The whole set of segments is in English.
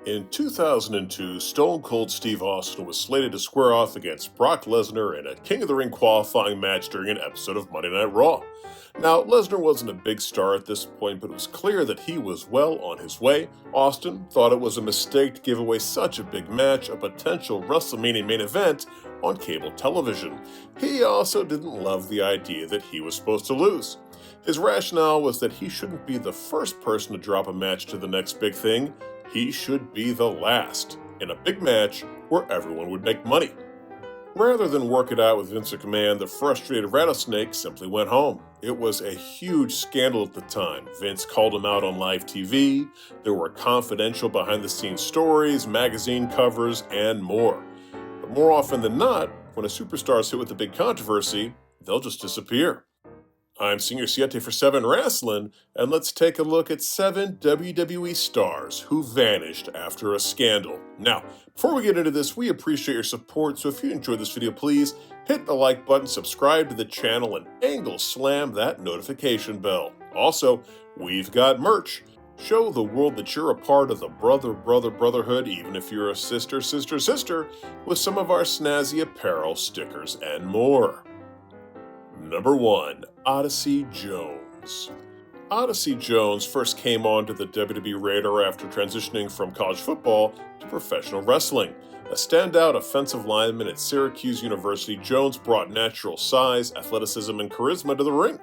In 2002, Stone Cold Steve Austin was slated to square off against Brock Lesnar in a King of the Ring qualifying match during an episode of Monday Night Raw. Now, Lesnar wasn't a big star at this point, but it was clear that he was well on his way. Austin thought it was a mistake to give away such a big match, a potential WrestleMania main event, on cable television. He also didn't love the idea that he was supposed to lose. His rationale was that he shouldn't be the first person to drop a match to the next big thing. He should be the last, in a big match where everyone would make money. Rather than work it out with Vince McMahon, the frustrated Rattlesnake simply went home. It was a huge scandal at the time. Vince called him out on live TV, there were confidential behind-the-scenes stories, magazine covers, and more. But more often than not, when a superstar is hit with a big controversy, they'll just disappear. I'm Senior Siete for 7 Wrestling, and let's take a look at 7 WWE stars who vanished after a scandal. Now, before we get into this, we appreciate your support, so if you enjoyed this video, please hit the like button, subscribe to the channel, and angle slam that notification bell. Also, we've got merch. Show the world that you're a part of the brotherhood, even if you're a sister, with some of our snazzy apparel, stickers, and more. Number 1. Odyssey Jones. Odyssey Jones first came onto the WWE radar after transitioning from college football to professional wrestling. A standout offensive lineman at Syracuse University, Jones brought natural size, athleticism, and charisma to the ring.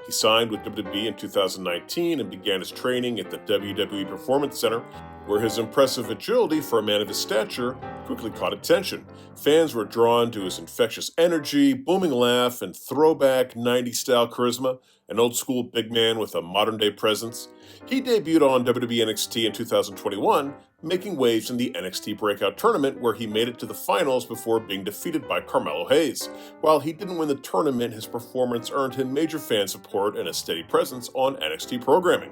He signed with WWE in 2019 and began his training at the WWE Performance Center, where his impressive agility for a man of his stature quickly caught attention. Fans were drawn to his infectious energy, booming laugh, and throwback 90s-style charisma, an old-school big man with a modern-day presence. He debuted on WWE NXT in 2021, making waves in the NXT Breakout Tournament, where he made it to the finals before being defeated by Carmelo Hayes. While he didn't win the tournament, his performance earned him major fan support and a steady presence on NXT programming.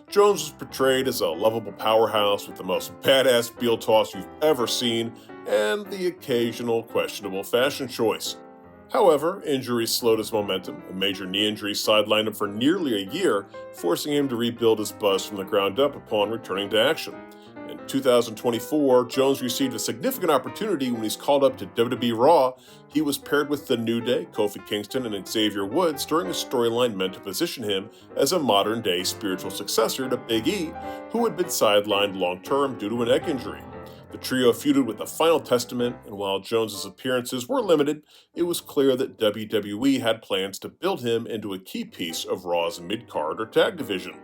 Jones was portrayed as a lovable powerhouse with the most badass heel toss you've ever seen, and the occasional questionable fashion choice. However, injuries slowed his momentum. A major knee injury sidelined him for nearly a year, forcing him to rebuild his buzz from the ground up upon returning to action. In 2024, Jones received a significant opportunity when he's called up to WWE Raw. He was paired with The New Day, Kofi Kingston, and Xavier Woods during a storyline meant to position him as a modern-day spiritual successor to Big E, who had been sidelined long-term due to a neck injury. The trio feuded with the Final Testament, and while Jones's appearances were limited, it was clear that WWE had plans to build him into a key piece of Raw's mid-card or tag division.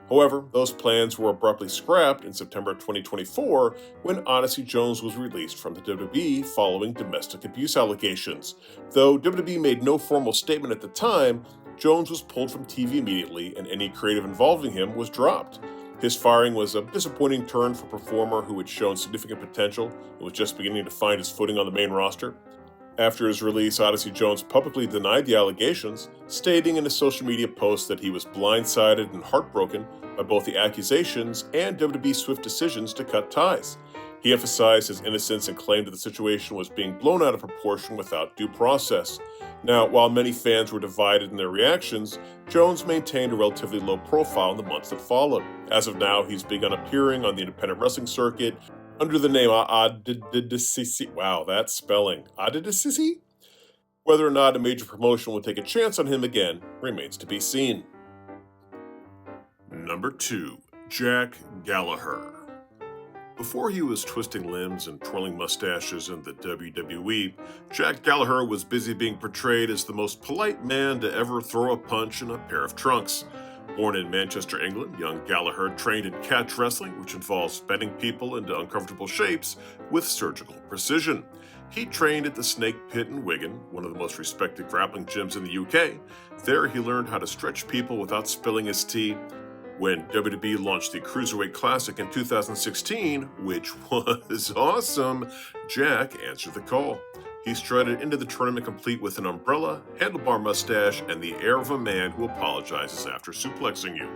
However, those plans were abruptly scrapped in September 2024 when Odyssey Jones was released from the WWE following domestic abuse allegations. Though WWE made no formal statement at the time, Jones was pulled from TV immediately, and any creative involving him was dropped. His firing was a disappointing turn for a performer who had shown significant potential and was just beginning to find his footing on the main roster. After his release, Odyssey Jones publicly denied the allegations, stating in a social media post that he was blindsided and heartbroken by both the accusations and WWE's swift decisions to cut ties. He emphasized his innocence and claimed that the situation was being blown out of proportion without due process. Now, while many fans were divided in their reactions, Jones maintained a relatively low profile in the months that followed. As of now, he's begun appearing on the independent wrestling circuit under the name Odyssey. Wow, that's spelling. Odyssey? Whether or not a major promotion will take a chance on him again remains to be seen. Number 2. Jack Gallagher. Before he was twisting limbs and twirling mustaches in the WWE, Jack Gallagher was busy being portrayed as the most polite man to ever throw a punch in a pair of trunks. Born in Manchester, England, young Gallagher trained in catch wrestling, which involves bending people into uncomfortable shapes with surgical precision. He trained at the Snake Pit in Wigan, one of the most respected grappling gyms in the UK. There he learned how to stretch people without spilling his tea. When WWE launched the Cruiserweight Classic in 2016, which was awesome, Jack answered the call. He strutted into the tournament complete with an umbrella, handlebar mustache, and the air of a man who apologizes after suplexing you.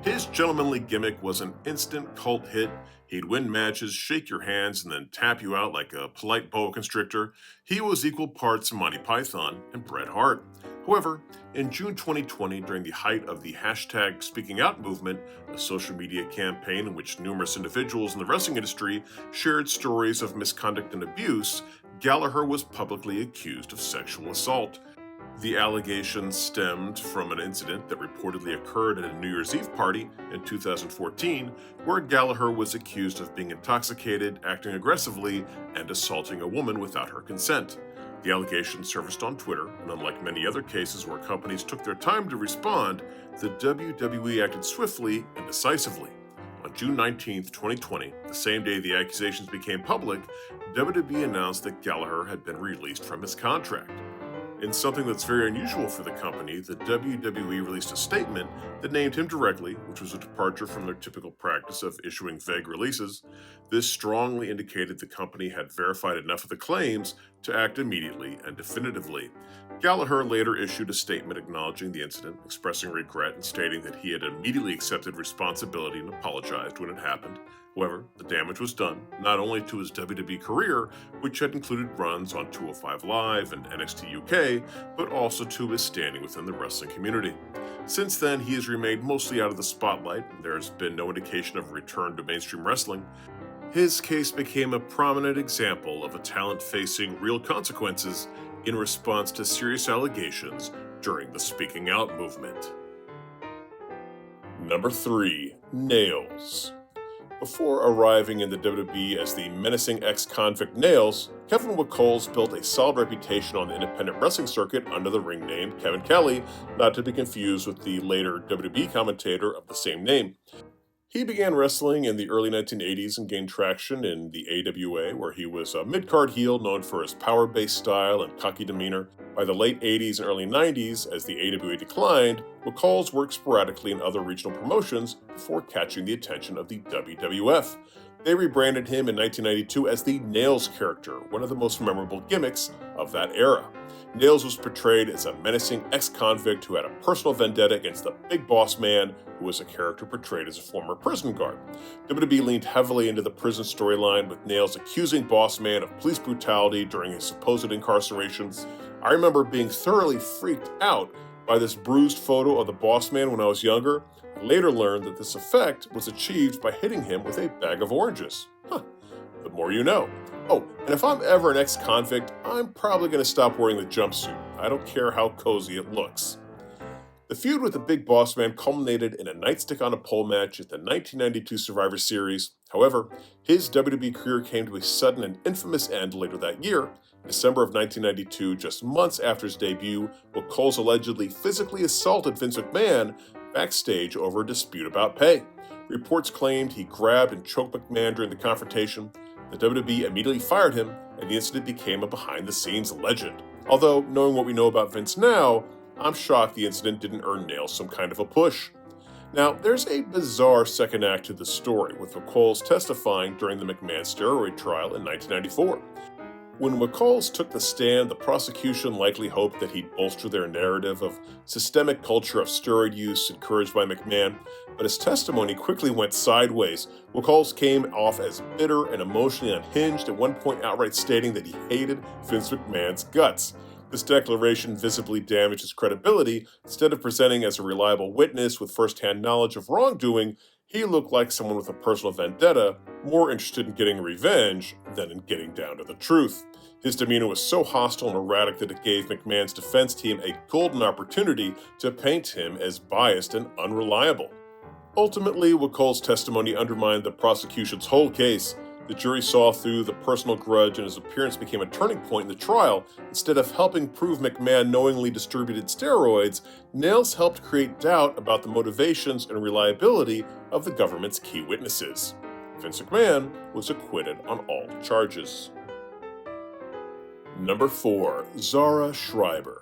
His gentlemanly gimmick was an instant cult hit. He'd win matches, shake your hands, and then tap you out like a polite boa constrictor. He was equal parts Monty Python and Bret Hart. However, in June 2020, during the height of the hashtag Speaking Out movement, a social media campaign in which numerous individuals in the wrestling industry shared stories of misconduct and abuse, Gallagher was publicly accused of sexual assault. The allegations stemmed from an incident that reportedly occurred at a New Year's Eve party in 2014, where Gallagher was accused of being intoxicated, acting aggressively, and assaulting a woman without her consent. The allegations surfaced on Twitter, and unlike many other cases where companies took their time to respond, the WWE acted swiftly and decisively. On June 19, 2020, the same day the accusations became public, WWE announced that Gallagher had been released from his contract. In something that's very unusual for the company, the WWE released a statement that named him directly, which was a departure from their typical practice of issuing vague releases. This strongly indicated the company had verified enough of the claims to act immediately and definitively. Gallagher later issued a statement acknowledging the incident, expressing regret and stating that he had immediately accepted responsibility and apologized when it happened. However, the damage was done, not only to his WWE career, which had included runs on 205 Live and NXT UK, but also to his standing within the wrestling community. Since then, he has remained mostly out of the spotlight, and there has been no indication of a return to mainstream wrestling. His case became a prominent example of a talent facing real consequences in response to serious allegations during the Speaking Out movement. Number 3. Nails. Before arriving in the WWE as the menacing ex-convict Nails, Kevin McColl's built a solid reputation on the independent wrestling circuit under the ring name Kevin Kelly, not to be confused with the later WWE commentator of the same name. He began wrestling in the early 1980s and gained traction in the AWA, where he was a mid-card heel known for his power-based style and cocky demeanor. By the late 80s and early 90s, as the AWA declined, McColl's worked sporadically in other regional promotions before catching the attention of the WWF. They rebranded him in 1992 as the Nails character, one of the most memorable gimmicks of that era. Nails was portrayed as a menacing ex-convict who had a personal vendetta against the Big Boss Man, who was a character portrayed as a former prison guard. WWE leaned heavily into the prison storyline, with Nails accusing Boss Man of police brutality during his supposed incarceration. I remember being thoroughly freaked out by this bruised photo of the Boss Man when I was younger. I later learned that this effect was achieved by hitting him with a bag of oranges. The more you know. Oh, and if I'm ever an ex-convict, I'm probably going to stop wearing the jumpsuit. I don't care how cozy it looks. The feud with the Big Boss Man culminated in a nightstick on a pole match at the 1992 Survivor Series. However, his WWE career came to a sudden and infamous end later that year. In December of 1992, just months after his debut, McColl's allegedly physically assaulted Vince McMahon backstage over a dispute about pay. Reports claimed he grabbed and choked McMahon during the confrontation. The WWE immediately fired him, and the incident became a behind-the-scenes legend. Although, knowing what we know about Vince now, I'm shocked the incident didn't earn Nails some kind of a push. Now, there's a bizarre second act to the story, with McColl's testifying during the McMahon steroid trial in 1994. When McColl's took the stand, the prosecution likely hoped that he'd bolster their narrative of systemic culture of steroid use encouraged by McMahon, but his testimony quickly went sideways. McColl's came off as bitter and emotionally unhinged, at one point outright stating that he hated Vince McMahon's guts. This declaration visibly damaged his credibility. Instead of presenting as a reliable witness with first-hand knowledge of wrongdoing, he looked like someone with a personal vendetta, more interested in getting revenge than in getting down to the truth. His demeanor was so hostile and erratic that it gave McMahon's defense team a golden opportunity to paint him as biased and unreliable. Ultimately, McColl's testimony undermined the prosecution's whole case. The jury saw through the personal grudge, and his appearance became a turning point in the trial. Instead of helping prove McMahon knowingly distributed steroids, Nails helped create doubt about the motivations and reliability of the government's key witnesses. Vince McMahon was acquitted on all charges. Number 4. Zara Shriber.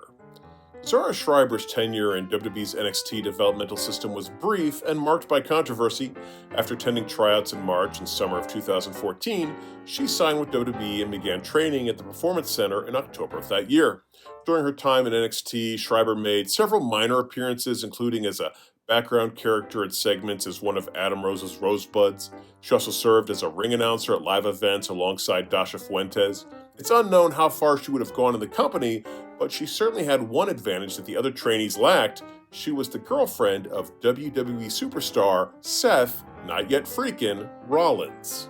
Zara Shriber's tenure in WWE's NXT developmental system was brief and marked by controversy. After attending tryouts in March and summer of 2014, she signed with WWE and began training at the Performance Center in October of that year. During her time in NXT, Shriber made several minor appearances, including as a background character at segments as one of Adam Rose's Rosebuds. She also served as a ring announcer at live events alongside Dasha Fuentes. It's unknown how far she would have gone in the company, but she certainly had one advantage that the other trainees lacked. She was the girlfriend of WWE superstar Seth, not yet freakin', Rollins.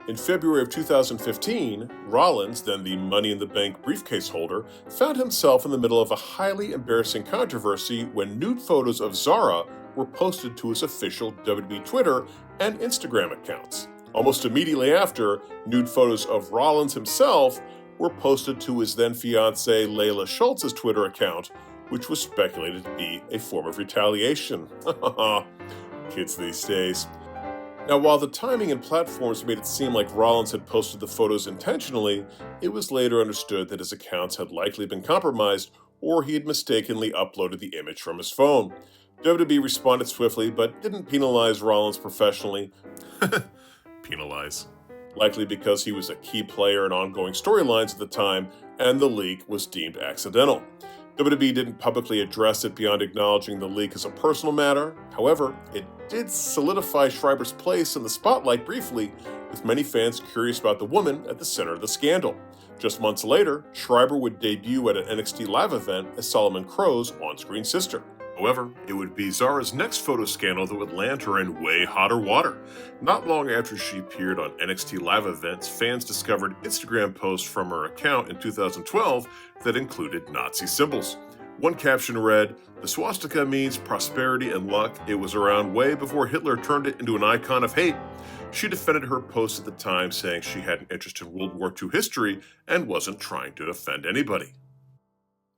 In February of 2015, Rollins, then the Money in the Bank briefcase holder, found himself in the middle of a highly embarrassing controversy when nude photos of Zara were posted to his official WWE Twitter and Instagram accounts. Almost immediately after, nude photos of Rollins himself were posted to his then-fiancée Layla Schultz's Twitter account, which was speculated to be a form of retaliation. Kids these days. Now, while the timing and platforms made it seem like Rollins had posted the photos intentionally, it was later understood that his accounts had likely been compromised or he had mistakenly uploaded the image from his phone. WWE responded swiftly but didn't penalize Rollins professionally. Penalize. Likely because he was a key player in ongoing storylines at the time and the leak was deemed accidental. WWE didn't publicly address it beyond acknowledging the leak as a personal matter. However, it did solidify Shriber's place in the spotlight briefly, with many fans curious about the woman at the center of the scandal. Just months later, Shriber would debut at an NXT live event as Solomon Crow's on-screen sister. However, it would be Zara's next photo scandal that would land her in way hotter water. Not long after she appeared on NXT live events, fans discovered Instagram posts from her account in 2012 that included Nazi symbols. One caption read, "The swastika means prosperity and luck. It was around way before Hitler turned it into an icon of hate." She defended her post at the time, saying she had an interest in World War II history and wasn't trying to offend anybody.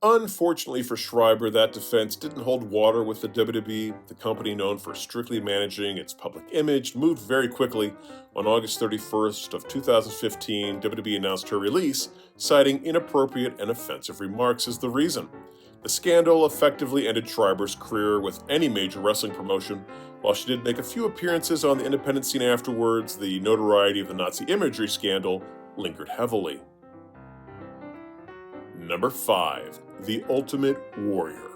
Unfortunately for Shriber, that defense didn't hold water with the WWE. The company, known for strictly managing its public image, moved very quickly. On August 31st of 2015, WWE announced her release, citing inappropriate and offensive remarks as the reason. The scandal effectively ended Shriber's career with any major wrestling promotion. While she did make a few appearances on the independent scene afterwards, the notoriety of the Nazi imagery scandal lingered heavily. Number 5. The Ultimate Warrior.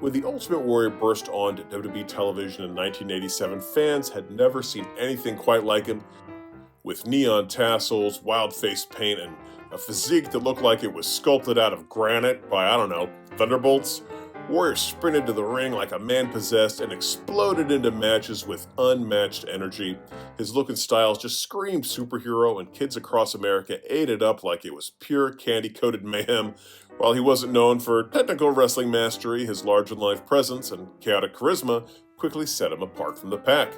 When The Ultimate Warrior burst onto WWE television in 1987, fans had never seen anything quite like him. With neon tassels, wild face paint, and a physique that looked like it was sculpted out of granite by, thunderbolts, Warrior sprinted to the ring like a man possessed and exploded into matches with unmatched energy. His look and styles just screamed superhero, and kids across America ate it up like it was pure candy-coated mayhem. While he wasn't known for technical wrestling mastery, his larger-than-life presence and chaotic charisma quickly set him apart from the pack.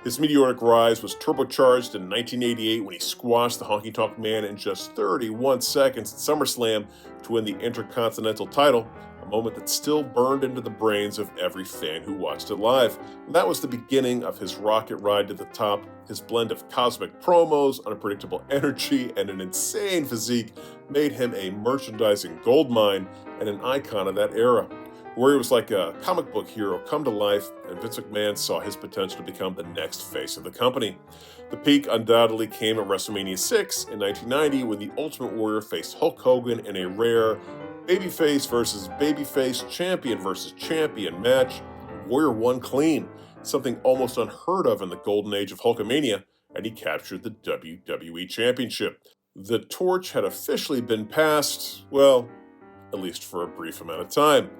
His meteoric rise was turbocharged in 1988 when he squashed the Honky Tonk Man in just 31 seconds at SummerSlam to win the Intercontinental title, a moment that still burned into the brains of every fan who watched it live. And that was the beginning of his rocket ride to the top. His blend of cosmic promos, unpredictable energy, and an insane physique made him a merchandising goldmine and an icon of that era. Warrior was like a comic book hero come to life, and Vince McMahon saw his potential to become the next face of the company. The peak undoubtedly came at WrestleMania 6 in 1990 when the Ultimate Warrior faced Hulk Hogan in a rare babyface versus babyface, champion versus champion match. Warrior won clean, something almost unheard of in the golden age of Hulkamania, and he captured the WWE Championship. The torch had officially been passed, well, at least for a brief amount of time.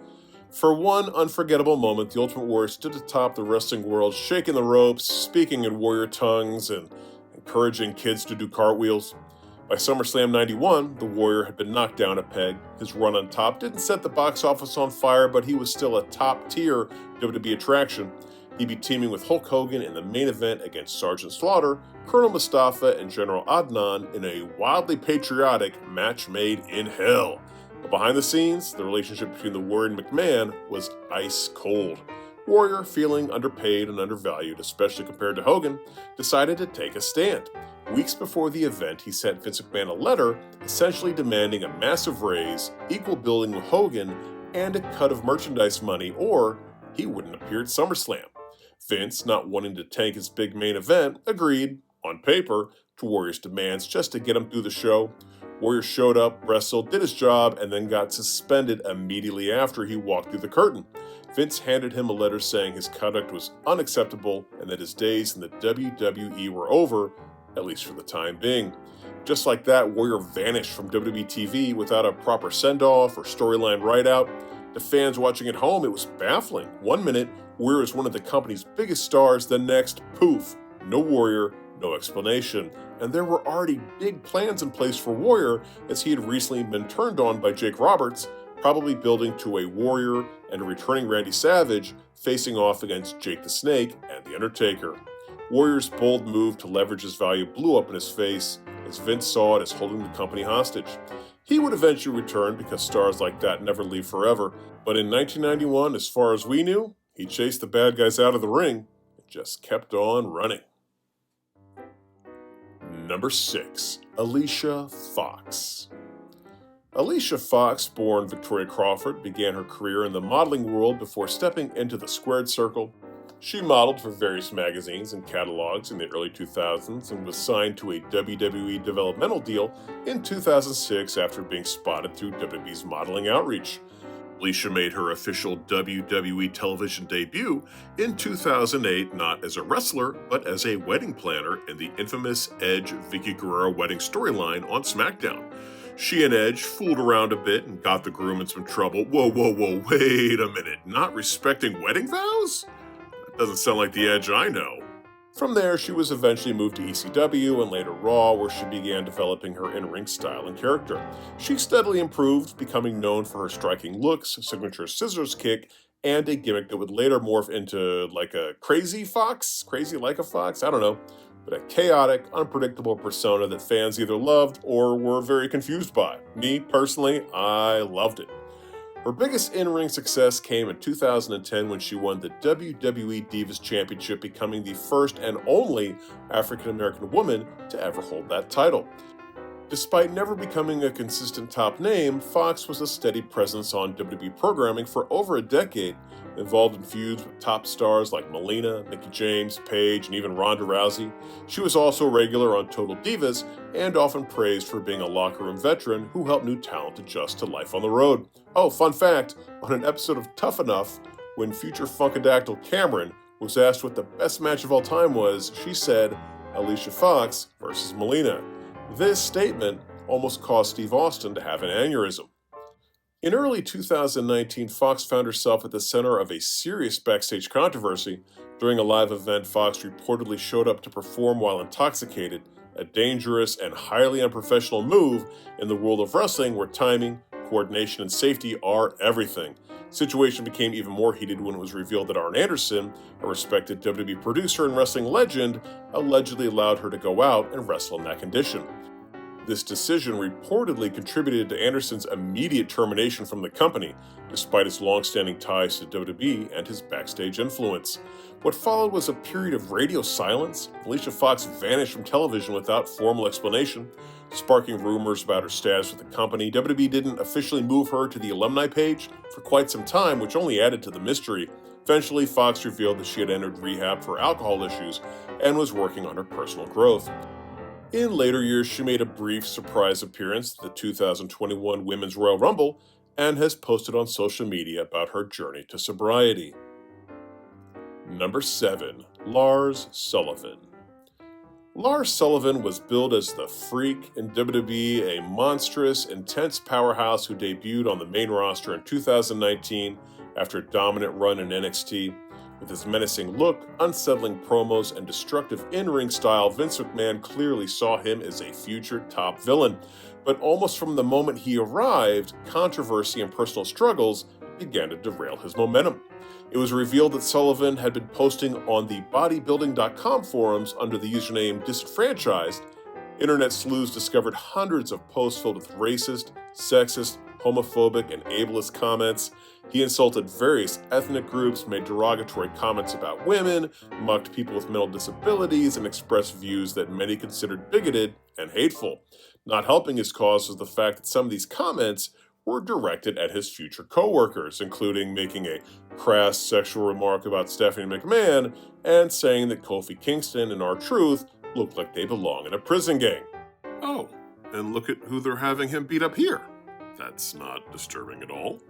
For one unforgettable moment, the Ultimate Warrior stood atop the wrestling world, shaking the ropes, speaking in warrior tongues, and encouraging kids to do cartwheels. By SummerSlam 91, the Warrior had been knocked down a peg. His run on top didn't set the box office on fire, but he was still a top-tier WWE attraction. He'd be teaming with Hulk Hogan in the main event against Sergeant Slaughter, Colonel Mustafa, and General Adnan in a wildly patriotic match made in hell. But behind the scenes, the relationship between the Warrior and McMahon was ice cold. Warrior, feeling underpaid and undervalued, especially compared to Hogan, decided to take a stand. Weeks before the event, he sent Vince McMahon a letter essentially demanding a massive raise, equal billing with Hogan, and a cut of merchandise money, or he wouldn't appear at SummerSlam. Vince, not wanting to tank his big main event, agreed, on paper, to Warrior's demands just to get him through the show. Warrior showed up, wrestled, did his job, and then got suspended immediately after he walked through the curtain. Vince handed him a letter saying his conduct was unacceptable and that his days in the WWE were over, at least for the time being. Just like that, Warrior vanished from WWE TV without a proper send-off or storyline write-out. To fans watching at home, it was baffling. 1 minute, Warrior is one of the company's biggest stars, the next, poof, no Warrior, no explanation. And there were already big plans in place for Warrior, as he had recently been turned on by Jake Roberts, probably building to a Warrior and a returning Randy Savage facing off against Jake the Snake and The Undertaker. Warrior's bold move to leverage his value blew up in his face, as Vince saw it as holding the company hostage. He would eventually return because stars like that never leave forever, but in 1991, as far as we knew, he chased the bad guys out of the ring and just kept on running. Number 6. Alicia Fox. Alicia Fox, born Victoria Crawford, began her career in the modeling world before stepping into the squared circle. She modeled for various magazines and catalogs in the early 2000s and was signed to a WWE developmental deal in 2006 after being spotted through WWE's modeling outreach. Alicia made her official WWE television debut in 2008 not as a wrestler, but as a wedding planner in the infamous Edge-Vicky Guerrero wedding storyline on SmackDown. She and Edge fooled around a bit and got the groom in some trouble. Whoa, wait a minute. Not respecting wedding vows? That doesn't sound like the Edge I know. From there, she was eventually moved to ECW and later Raw, where she began developing her in-ring style and character. She steadily improved, becoming known for her striking looks, signature scissors kick, and a gimmick that would later morph into like a crazy like a fox, I don't know, but a chaotic, unpredictable persona that fans either loved or were very confused by. Me, personally, I loved it. Her biggest in-ring success came in 2010 when she won the WWE Divas Championship, becoming the first and only African-American woman to ever hold that title. Despite never becoming a consistent top name, Fox was a steady presence on WWE programming for over a decade, involved in feuds with top stars like Melina, Mickie James, Paige, and even Ronda Rousey. She was also a regular on Total Divas and often praised for being a locker room veteran who helped new talent adjust to life on the road. Oh, fun fact, on an episode of Tough Enough, when future Funkadactyl Cameron was asked what the best match of all time was, she said, Alicia Fox versus Melina. This statement almost caused Steve Austin to have an aneurysm. In early 2019, Fox found herself at the center of a serious backstage controversy. During a live event, Fox reportedly showed up to perform while intoxicated, a dangerous and highly unprofessional move in the world of wrestling where timing, coordination, and safety are everything. The situation became even more heated when it was revealed that Arn Anderson, a respected WWE producer and wrestling legend, allegedly allowed her to go out and wrestle in that condition. This decision reportedly contributed to Anderson's immediate termination from the company, despite his long-standing ties to WWE and his backstage influence. What followed was a period of radio silence. Alicia Fox vanished from television without formal explanation, sparking rumors about her status with the company. WWE didn't officially move her to the alumni page for quite some time, which only added to the mystery. Eventually, Fox revealed that she had entered rehab for alcohol issues and was working on her personal growth. In later years, she made a brief surprise appearance at the 2021 Women's Royal Rumble and has posted on social media about her journey to sobriety. Number 7. Lars Sullivan. Lars Sullivan was billed as the Freak in WWE, a monstrous, intense powerhouse who debuted on the main roster in 2019 after a dominant run in NXT. With his menacing look, unsettling promos, and destructive in-ring style, Vince McMahon clearly saw him as a future top villain. But almost from the moment he arrived, controversy and personal struggles began to derail his momentum. It was revealed that Sullivan had been posting on the bodybuilding.com forums under the username Disenfranchised. Internet sleuths discovered hundreds of posts filled with racist, sexist, homophobic, and ableist comments. He insulted various ethnic groups, made derogatory comments about women, mocked people with mental disabilities, and expressed views that many considered bigoted and hateful. Not helping his cause was the fact that some of these comments were directed at his future co-workers, including making a crass sexual remark about Stephanie McMahon and saying that Kofi Kingston and R-Truth looked like they belong in a prison gang. Oh, and look at who they're having him beat up here. That's not disturbing at all.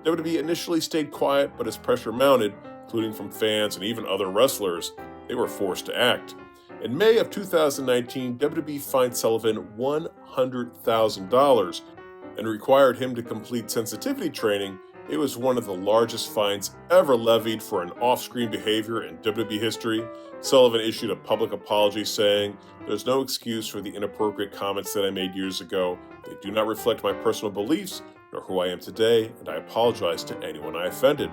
WWE initially stayed quiet, but as pressure mounted, including from fans and even other wrestlers, they were forced to act. In May of 2019, WWE fined Sullivan $100,000 and required him to complete sensitivity training. It was one of the largest fines ever levied for an off-screen behavior in WWE history. Sullivan issued a public apology saying, "There's no excuse for the inappropriate comments that I made years ago. They do not reflect my personal beliefs nor who I am today, and I apologize to anyone I offended."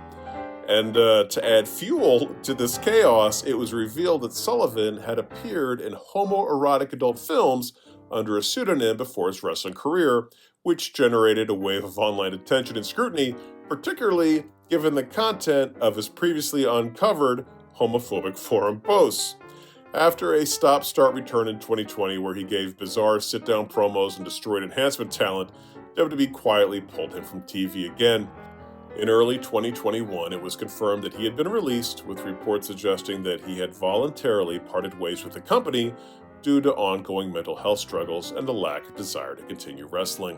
And to add fuel to this chaos, it was revealed that Sullivan had appeared in homoerotic adult films under a pseudonym before his wrestling career, which generated a wave of online attention and scrutiny, particularly given the content of his previously uncovered homophobic forum posts. After a stop-start return in 2020 where he gave bizarre sit-down promos and destroyed enhancement talent, WWE quietly pulled him from TV again. In early 2021, it was confirmed that he had been released, with reports suggesting that he had voluntarily parted ways with the company due to ongoing mental health struggles and a lack of desire to continue wrestling.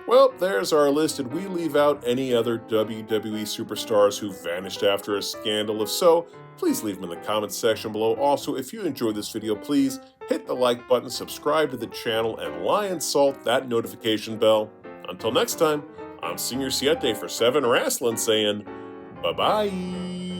Well, there's our list. Did we leave out any other WWE superstars who vanished after a scandal? If so, please leave them in the comments section below. Also, if you enjoyed this video, please hit the like button, subscribe to the channel, and lion salt that notification bell. Until next time, I'm Senior Siete for 7 Wrestling saying bye-bye.